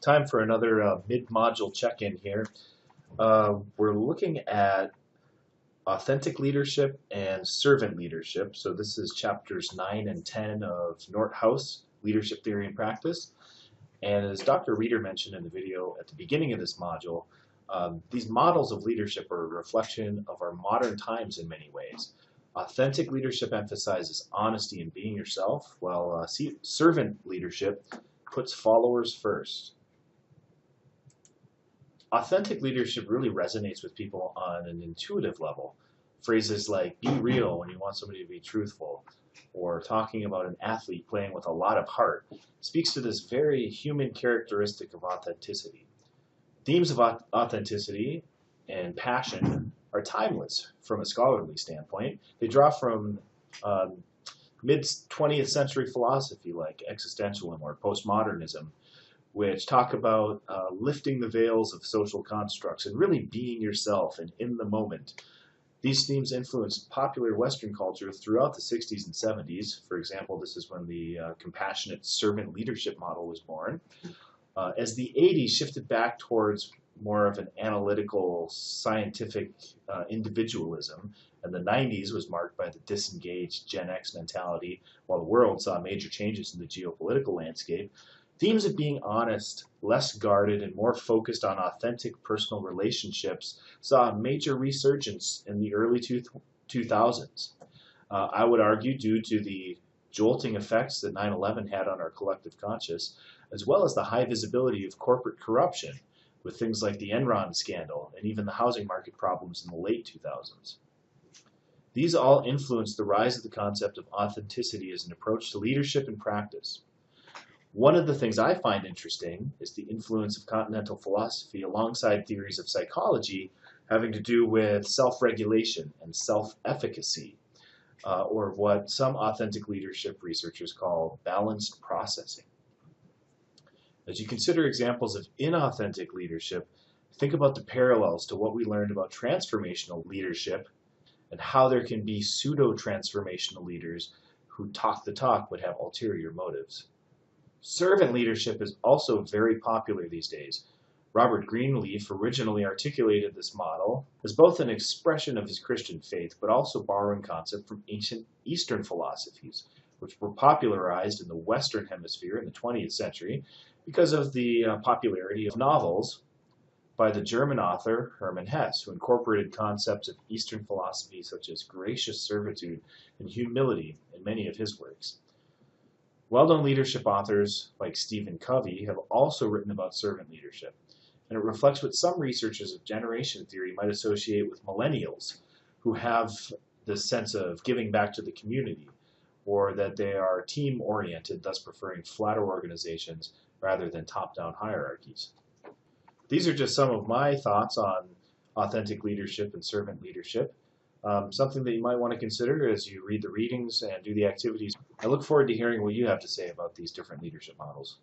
Time for another mid-module check-in here. We're looking at authentic leadership and servant leadership. So this is chapters 9 and 10 of Nordhaus, Leadership Theory and Practice. And as Dr. Reeder mentioned in the video at the beginning of this module, these models of leadership are a reflection of our modern times in many ways. Authentic leadership emphasizes honesty and being yourself, while servant leadership puts followers first. Authentic leadership really resonates with people on an intuitive level. Phrases like be real when you want somebody to be truthful, or talking about an athlete playing with a lot of heart, speaks to this very human characteristic of authenticity. Themes of authenticity and passion are timeless from a scholarly standpoint. They draw from mid-20th century philosophy like existentialism or postmodernism, which talk about lifting the veils of social constructs and really being yourself and in the moment. These themes influenced popular Western culture throughout the 60s and 70s. For example, this is when the compassionate servant leadership model was born. As the 80s shifted back towards more of an analytical, scientific individualism, and the 90s was marked by the disengaged Gen X mentality, while the world saw major changes in the geopolitical landscape, themes of being honest, less guarded, and more focused on authentic personal relationships saw a major resurgence in the early 2000s. I would argue due to the jolting effects that 9/11 had on our collective conscious, as well as the high visibility of corporate corruption with things like the Enron scandal and even the housing market problems in the late 2000s. These all influenced the rise of the concept of authenticity as an approach to leadership and practice. One of the things I find interesting is the influence of continental philosophy alongside theories of psychology having to do with self-regulation and self-efficacy, or what some authentic leadership researchers call balanced processing. As you consider examples of inauthentic leadership, think about the parallels to what we learned about transformational leadership and how there can be pseudo-transformational leaders who talk the talk but have ulterior motives. Servant leadership is also very popular these days. Robert Greenleaf originally articulated this model as both an expression of his Christian faith, but also borrowing concept from ancient Eastern philosophies, which were popularized in the Western Hemisphere in the 20th century because of the popularity of novels by the German author Hermann Hesse, who incorporated concepts of Eastern philosophy such as gracious servitude and humility in many of his works. Well-known leadership authors like Stephen Covey have also written about servant leadership, and it reflects what some researchers of generation theory might associate with millennials, who have this sense of giving back to the community, or that they are team-oriented, thus preferring flatter organizations rather than top-down hierarchies. These are just some of my thoughts on authentic leadership and servant leadership. Something that you might want to consider as you read the readings and do the activities. I look forward to hearing what you have to say about these different leadership models.